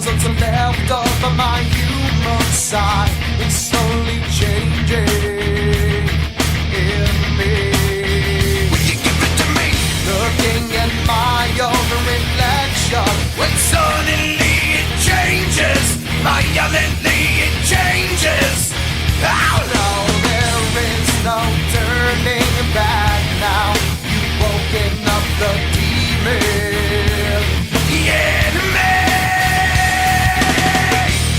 bones, what's left of my human side is slowly changing in me. Will you give it to me? Looking at my own reflection, When suddenly it changes, violently it changes. Ow! now there is no turning back now. You've woken up the demon. The enemy.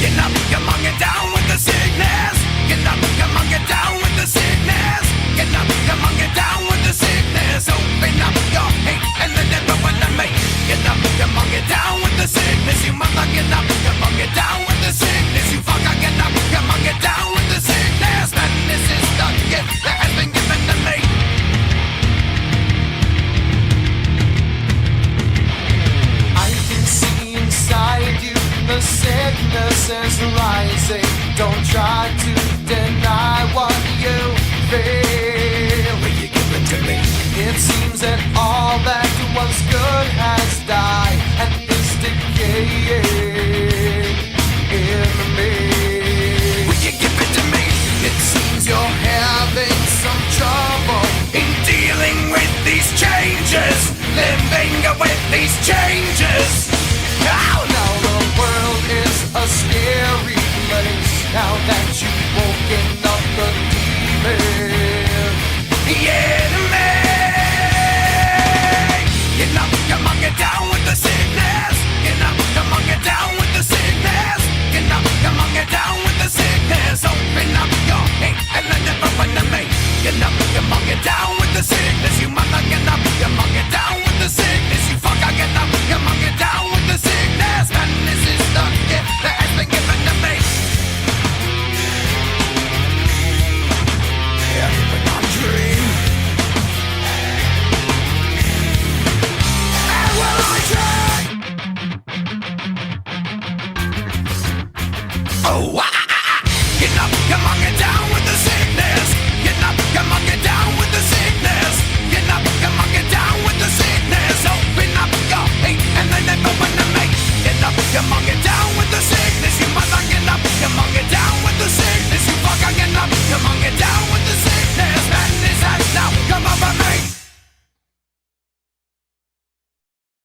Get up, come on, get down with the sickness. Get up, come on, get down with the sickness. Get up, come on, get down with the sickness. Open up your hate and let everyone to me. Get up, come on, get down with the sickness. You mother, get up, come on, get down with the sickness. You fucker, get up, come on, get down with the sickness. Man, this is the gift that has been given to me. I can see inside you, the sickness is rising. Don't try to deny what you feel. Will you give it to me? It seems that all that was good has died and is decaying in me. Will you give it to me? It seems you're having some trouble In dealing with these changes, living with these changes. Ow! now. The world is a scary place now that you've woken up the demon. The enemy. Get up, come on, get down with the sickness. Get up, come on, get down with the sickness. Get up, come on, get down with the sickness. Open up your hate and let it run to me. Get up, come on, get down with the sickness. You mother, get up, come on, get down with the sickness. You fucker, get up, come on, get down with the sickness. Man, this is the gift that has been given to me. Everything I dream. And will I dream? Oh, wow.